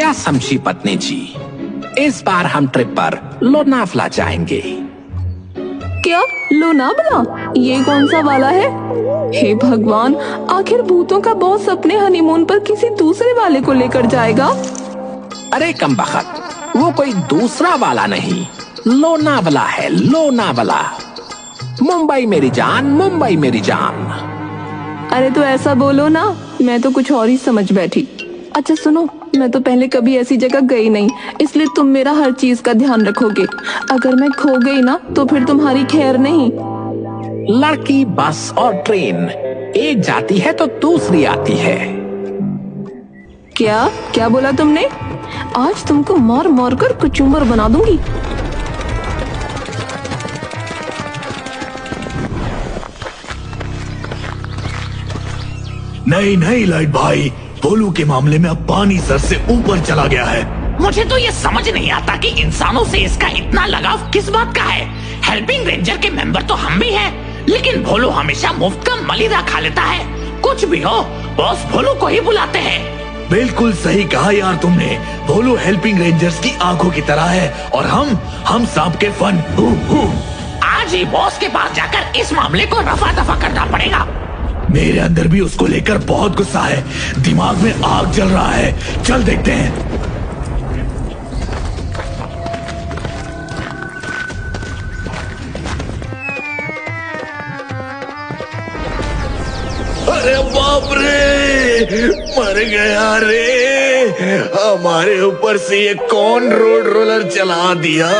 क्या समझी पत्नी जी, इस बार हम ट्रिप पर लोनावला जाएंगे। क्या लोनावला? ये कौन सा वाला है? हे भगवान, आखिर भूतों का बॉस अपने हनीमून पर किसी दूसरे वाले को लेकर जाएगा? अरे कमबख्त, वो कोई दूसरा वाला नहीं, लोनावला है, लोनावला। मुंबई मेरी जान, मुंबई मेरी जान। अरे तो ऐसा बोलो ना, मैं तो कुछ और ही समझ बैठी। अच्छा सुनो, मैं तो पहले कभी ऐसी जगह गई नहीं, इसलिए तुम मेरा हर चीज का ध्यान रखोगे। अगर मैं खो गई ना तो फिर तुम्हारी खैर नहीं। लड़की, बस और ट्रेन एक जाती है तो दूसरी आती है। क्या क्या बोला तुमने? आज तुमको मार मार कर कचूमर बना दूंगी। नहीं नहीं लाइट भाई, भोलू के मामले में अब पानी सर से ऊपर चला गया है। मुझे तो ये समझ नहीं आता कि इंसानों से इसका इतना लगाव किस बात का है। हेल्पिंग रेंजर के मेंबर तो हम भी हैं, लेकिन भोलू हमेशा मुफ्त का मलिदा खा लेता है। कुछ भी हो, बॉस भोलू को ही बुलाते हैं। बिल्कुल सही कहा यार तुमने। भोलू हेल्पिंग रेंजर्स की आंखों की तरह है और हम सांप के फन। आज ही बॉस के पास जाकर इस मामले को रफा दफा करना पड़ेगा। मेरे अंदर भी उसको लेकर बहुत गुस्सा है, दिमाग में आग जल रहा है। चल देखते हैं। अरे बाप रे, मर गया रे। हमारे ऊपर से ये कौन रोड रोलर चला दिया?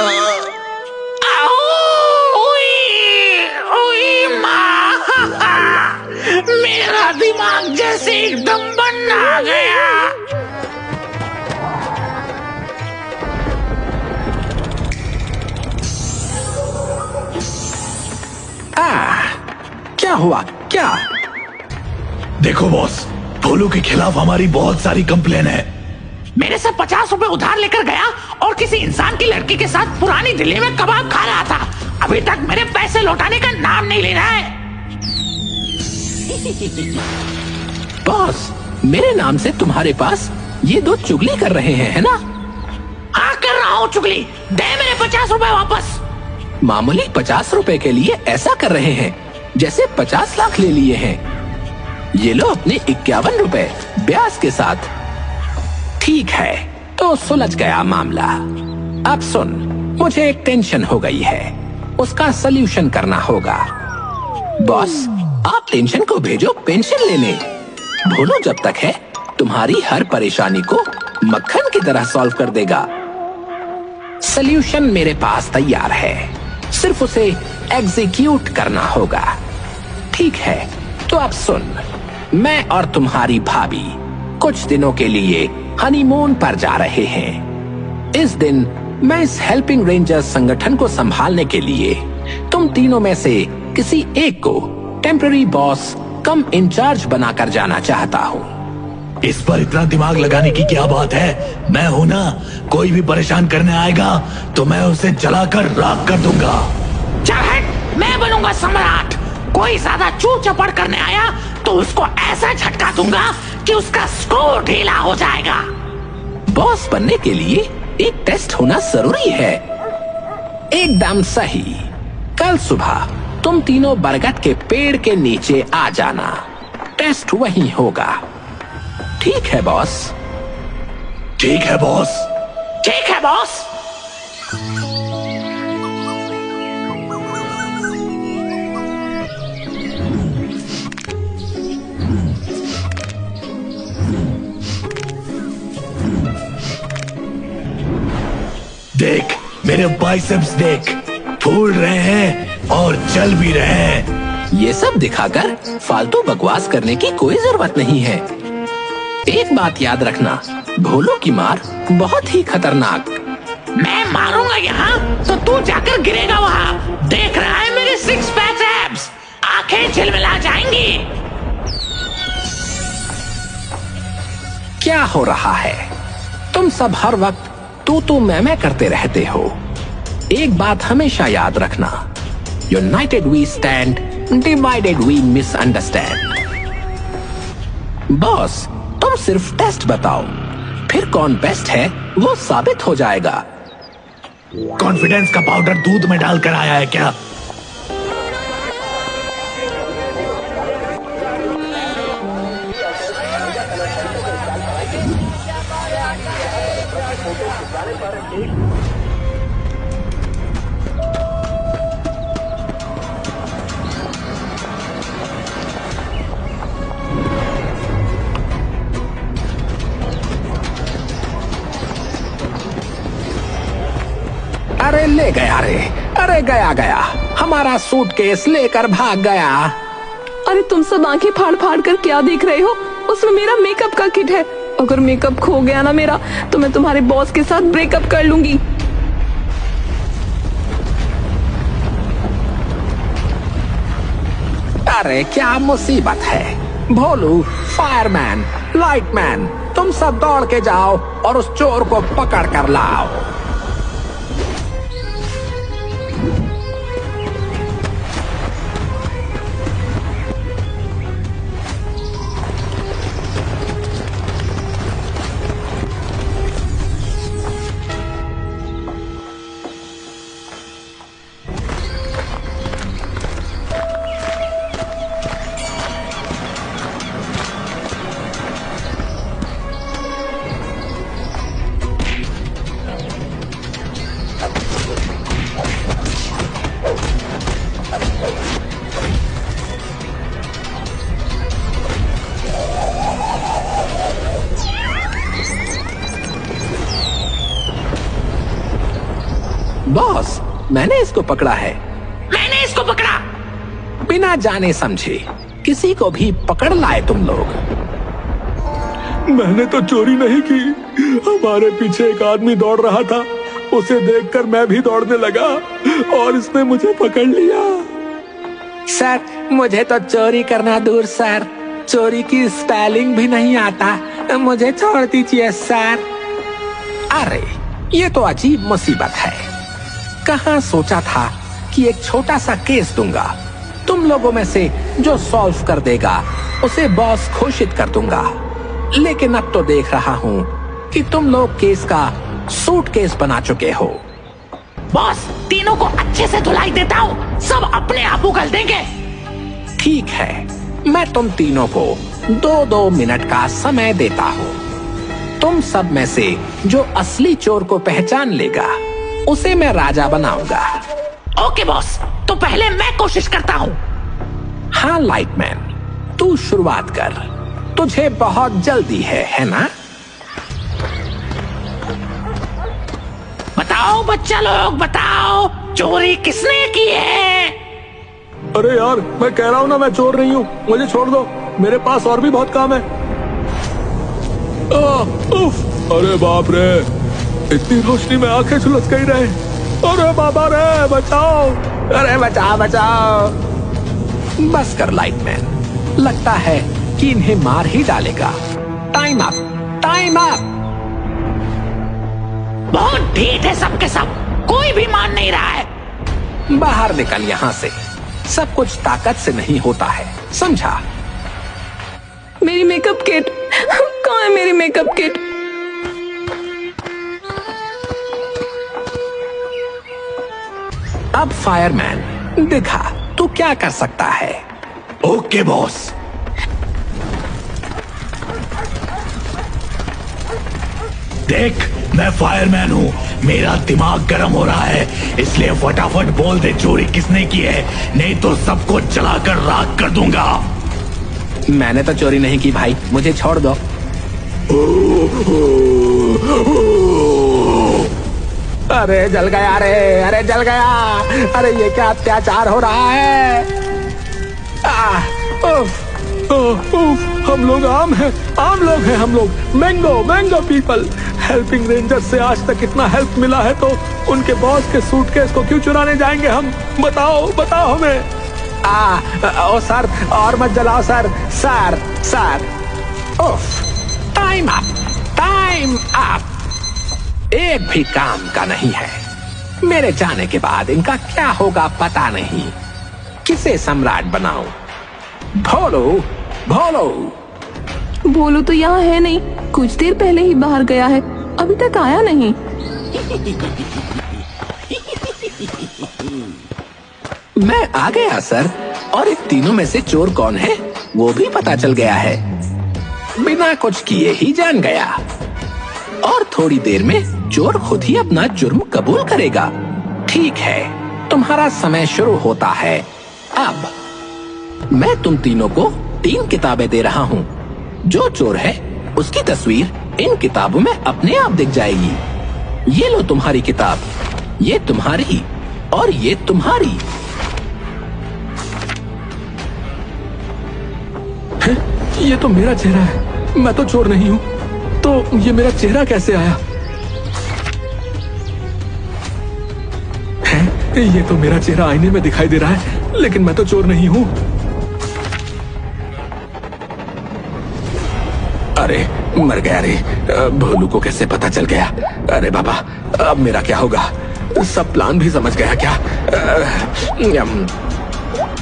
मेरा दिमाग जैसे एकदम बंद आ गया। क्या हुआ? क्या? देखो बॉस, भोलू के खिलाफ हमारी बहुत सारी कंप्लेन है। मेरे से 50 रुपए उधार लेकर गया और किसी इंसान की लड़की के साथ पुरानी दिल्ली में कबाब खा रहा था। अभी तक मेरे पैसे लौटाने का नाम नहीं ले रहा है। बॉस, मेरे नाम से तुम्हारे पास ये दो चुगली कर रहे हैं, है ना? हाँ, कर रहा हूँ चुगली। दे मेरे 50 रुपए वापस। मामूली 50 रुपए के लिए ऐसा कर रहे हैं जैसे 50 लाख ले लिए हैं। ये लो अपने 51 रुपए ब्याज के साथ। ठीक है, तो सुलझ गया मामला। अब सुन, मुझे एक टेंशन हो गई है, उसका सल्यूशन करना होगा। बॉस, आप टेंशन को भेजो पेंशन लेने। भोलू जब तक है, तुम्हारी हर परेशानी को मक्खन की तरह सॉल्व कर देगा। सल्यूशन मेरे पास तैयार है, सिर्फ उसे एग्जीक्यूट करना होगा। ठीक है, तो अब सुन, मैं और तुम्हारी भाभी कुछ दिनों के लिए हनीमून पर जा रहे हैं। इस दिन मैं इस हेल्पिंग रेंजर्स संगठन को संभालने के लिए तुम तीनों में से किसी एक को टेम्पररी बॉस कम इंचार्ज बनाकर जाना चाहता हूँ। इस पर इतना दिमाग लगाने की क्या बात है? मैं हूं ना, कोई भी परेशान करने आएगा तो मैं उसे जलाकर राख कर दूंगा। चल हट, मैं बनूंगा सम्राट। कोई ज्यादा चूर चपड़ करने आया तो उसको ऐसा झटका दूंगा कि उसका स्क्रू ढीला हो जाएगा। बॉस बनने के लिए एक टेस्ट होना जरूरी है। एकदम सही। कल सुबह तुम तीनों बरगद के पेड़ के नीचे आ जाना, टेस्ट वहीं होगा। ठीक है बॉस? ठीक है बॉस। ठीक है बॉस। देख मेरे बाइसेप्स, देख, फूल रहे हैं और चल भी रहे हैं। ये सब दिखाकर फालतू बकवास करने की कोई जरूरत नहीं है। एक बात याद रखना, भोलू की मार बहुत ही खतरनाक। मैं मारूंगा यहाँ तो तू जाकर गिरेगा वहाँ। देख रहा है मेरे 6 पैक एब्स, आंखें झिलमिला जाएंगी। क्या हो रहा है? तुम सब हर वक्त तू मैं करते रहते हो। एक बात हमेशा याद रखना, united we stand, divided we misunderstand. Boss, तुम सिर्फ टेस्ट बताओ, फिर कौन बेस्ट है वो साबित हो जाएगा। कॉन्फिडेंस का पाउडर दूध में डालकर आया है क्या? अरे ले गया रे, अरे गया गया, हमारा सूटकेस लेकर भाग गया। अरे तुम सब आंखें फाड़ फाड़ कर क्या देख रहे हो? उसमें मेरा मेकअप का किट है। अगर मेकअप खो गया ना मेरा, तो मैं तुम्हारे बॉस के साथ ब्रेकअप कर लूंगी। अरे क्या मुसीबत है। भोलू, फायरमैन, लाइटमैन, तुम सब दौड़ के जाओ और उस चोर को पकड़ कर लाओ। बॉस, मैंने इसको पकड़ा है। मैंने इसको पकड़ा। बिना जाने समझे किसी को भी पकड़ लाए तुम लोग। मैंने तो चोरी नहीं की। हमारे पीछे एक आदमी दौड़ रहा था, उसे देखकर मैं भी दौड़ने लगा और इसने मुझे पकड़ लिया। सर, मुझे तो चोरी करना दूर सर, चोरी की स्पेलिंग भी नहीं आता। मुझे छोड़ दीजिए सर। अरे ये तो अजीब मुसीबत है। कहाँ सोचा था कि एक छोटा सा केस दूंगा, तुम लोगों में से जो सॉल्व कर देगा उसे बॉस घोषित कर दूंगा। लेकिन अब तो देख रहा हूँ कि तुम लोग केस का सूटकेस बना चुके हो। बॉस, तीनों को अच्छे से धुलाई देता हूँ, सब अपने आप उगल देंगे। ठीक है, मैं तुम तीनों को 2-2 मिनट का समय देता हूँ। तुम सब में से जो असली चोर को पहचान लेगा उसे मैं राजा बनाऊंगा। ओके बॉस, तो पहले मैं कोशिश करता हूँ। हाँ लाइटमैन, तू शुरुआत कर, तुझे बहुत जल्दी है ना? बताओ बच्चा लोग, बताओ चोरी किसने की है? अरे यार, मैं कह रहा हूँ ना, मैं चोर नहीं हूँ, मुझे छोड़ दो, मेरे पास और भी बहुत काम है। उफ, अरे बाप रे, इतनी रोशनी में आंखें झुलस गई रहे। अरे बाबा रे, बचाओ, अरे बचाओ बचाओ। बस कर लाइटमैन, लगता है कि इन्हें मार ही डालेगा। Time up, time up. बहुत ढीठ है सबके सब, कोई भी मान नहीं रहा है। बाहर निकल यहाँ से, सब कुछ ताकत से नहीं होता है, समझा? मेरी मेकअप किट कहाँ है? मेरी मेकअप किट। अब फायरमैन दिखा तू क्या कर सकता है। Okay boss. देख, मैं फायरमैन हूँ, मेरा दिमाग गर्म हो रहा है, इसलिए फटाफट बोल दे चोरी किसने की है, नहीं तो सबको जलाकर राख कर दूंगा। मैंने तो चोरी नहीं की भाई, मुझे छोड़ दो। अरे जल गया रे, अरे जल गया, अरे ये क्या अत्याचार हो रहा है। हम लोग आम लोग हैं हम लोग, मैंगो पीपल। हेल्पिंग रेंजर से आज तक इतना हेल्प मिला है, तो उनके बॉस के सूटकेस को क्यों चुराने जाएंगे हम? बताओ हमें। ओ सर, और मत जलाओ सर। Time up. एक भी काम का नहीं है। मेरे जाने के बाद इनका क्या होगा पता नहीं। किसे सम्राट बनाऊं? भोलू भोलू तो यहाँ है नहीं। कुछ देर पहले ही बाहर गया है, अभी तक आया नहीं। मैं आ गया सर, और इन तीनों में से चोर कौन है वो भी पता चल गया है। बिना कुछ किए ही जान गया, और थोड़ी देर में चोर खुद ही अपना जुर्म कबूल करेगा। ठीक है, तुम्हारा समय शुरू होता है अब। मैं तुम तीनों को 3 किताबें दे रहा हूँ। जो चोर है उसकी तस्वीर इन किताबों में अपने आप दिख जाएगी। ये लो तुम्हारी किताब, ये तुम्हारी, और ये तुम्हारी। ये तो मेरा चेहरा है, मैं तो चोर नहीं हूँ, तो ये मेरा चेहरा कैसे आया? है, ये तो मेरा चेहरा आईने में दिखाई दे रहा है, लेकिन मैं तो चोर नहीं हूँ। अरे मर गया रे, भोलू को कैसे पता चल गया? अरे बाबा, अब मेरा क्या होगा? सब प्लान भी समझ गया क्या?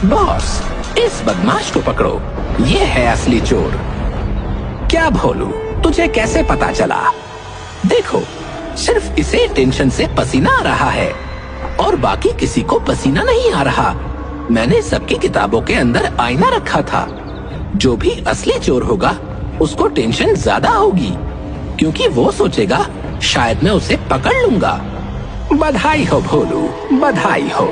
बॉस, इस बदमाश को पकड़ो, ये है असली चोर। क्या भोलू, तुझे कैसे पता चला? देखो, सिर्फ इसे टेंशन से पसीना आ रहा है और बाकी किसी को पसीना नहीं आ रहा। मैंने सबकी किताबों के अंदर आईना रखा था। जो भी असली चोर होगा उसको टेंशन ज्यादा होगी, क्योंकि वो सोचेगा शायद मैं उसे पकड़ लूंगा। बधाई हो भोलू, बधाई हो।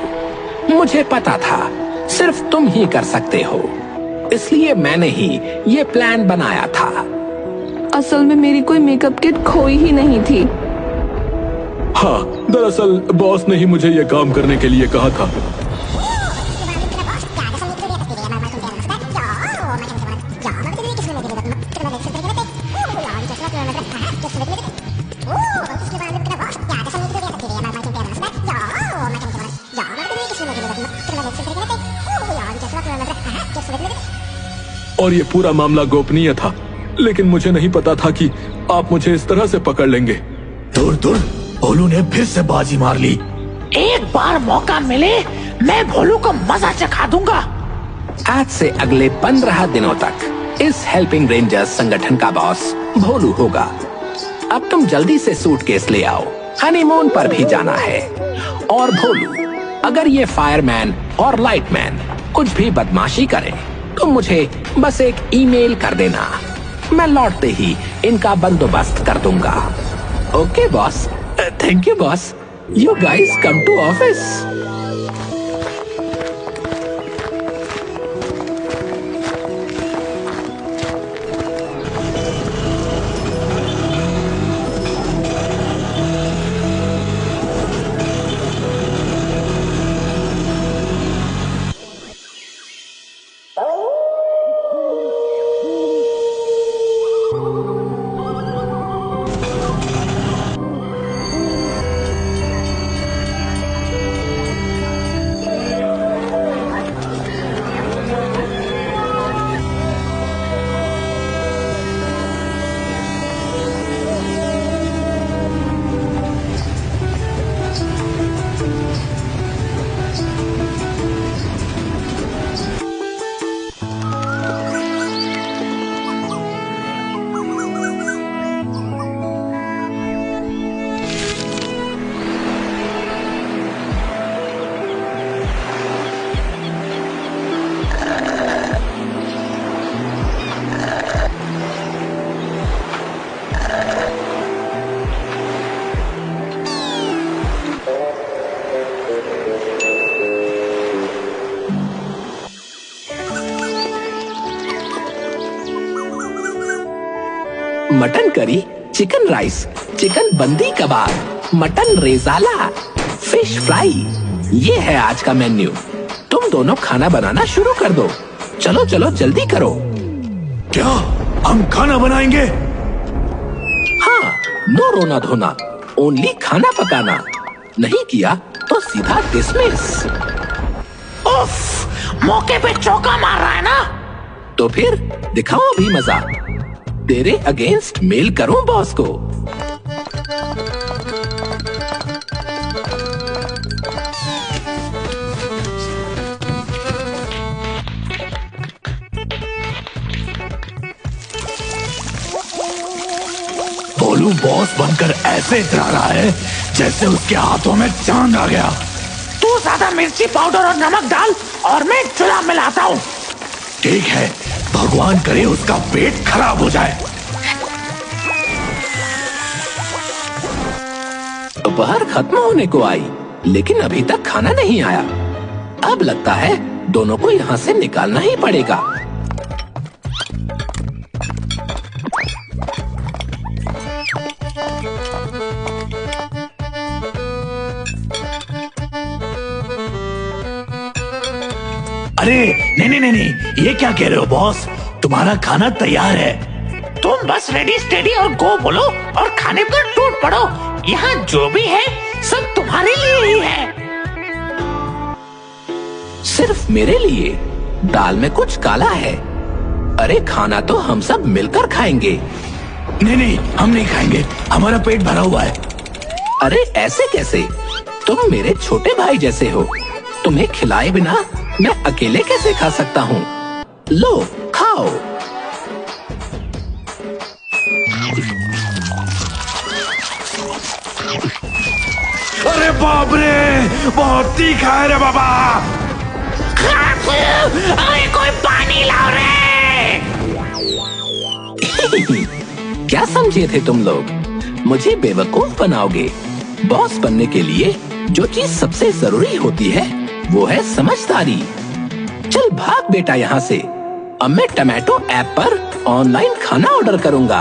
मुझे पता था सिर्फ तुम ही कर सकते हो, इसलिए मैंने ही ये प्लान बनाया था। असल में मेरी कोई मेकअप किट खोई ही नहीं थी। हाँ, दरअसल बॉस ने ही मुझे ये काम करने के लिए कहा था। और ये पूरा मामला गोपनीय था, लेकिन मुझे नहीं पता था कि आप मुझे इस तरह से पकड़ लेंगे। दूर दूर, भोलू ने फिर से बाजी मार ली। एक बार मौका मिले मैं भोलू को मजा चखा दूंगा। आज से अगले 15 दिनों तक इस हेल्पिंग रेंजर्स संगठन का बॉस भोलू होगा। अब तुम जल्दी से सूटकेस ले आओ, हनीमून पर भी जाना है। और भोलू, अगर ये फायरमैन और लाइटमैन कुछ भी बदमाशी करें तो मुझे बस एक ईमेल कर देना, मैं लौटते ही इनका बंदोबस्त कर दूंगा। Okay boss, thank you boss. You guys come to office. Mutton curry, chicken rice, chicken बंदी kebab, mutton rezala, fish fry, ये है आज का मेन्यू। तुम दोनों खाना बनाना शुरू कर दो। चलो चलो जल्दी करो। क्या हम खाना बनाएंगे? हाँ, नो रोना धोना, ओनली खाना पकाना। नहीं किया तो सीधा डिसमिस। उफ, मौके पे चौका मार रहा है ना। तो फिर दिखाओ अभी मजा। तेरे अगेंस्ट मेल करूं बॉस को। बॉस बनकर ऐसे इतरा रहा है जैसे उसके हाथों में चांद आ गया। तू ज्यादा मिर्ची पाउडर और नमक डाल और मैं चूल्हा मिलाता हूँ। ठीक है, भगवान करे उसका पेट खराब हो जाए। दोपहर खत्म होने को आई, लेकिन अभी तक खाना नहीं आया। अब लगता है दोनों को यहाँ से निकालना ही पड़ेगा। अरे नहीं, ये क्या कह रहे हो बॉस? तुम्हारा खाना तैयार है। तुम बस रेडी स्टेडी और गो बोलो और खाने पर टूट पड़ो। यहाँ जो भी है सब तुम्हारे लिए ही है। सिर्फ मेरे लिए? दाल में कुछ काला है। अरे खाना तो हम सब मिलकर खाएंगे। नहीं, हम नहीं खाएंगे, हमारा पेट भरा हुआ है। अरे ऐसे कैसे? तुम मेरे छोटे भाई जैसे हो। तुम्हें खिलाए बिना मैं अकेले कैसे खा सकता हूँ? लो खाओ। अरे बाप रे, बहुत तीखा है रे बाबा। अरे कोई पानी लाओ रे। क्या समझे थे तुम लोग? मुझे बेवकूफ बनाओगे? बॉस बनने के लिए जो चीज सबसे जरूरी होती है वो है समझदारी। चल भाग बेटा यहाँ से। अब मैं टोमेटो ऐप पर ऑनलाइन खाना ऑर्डर करूँगा।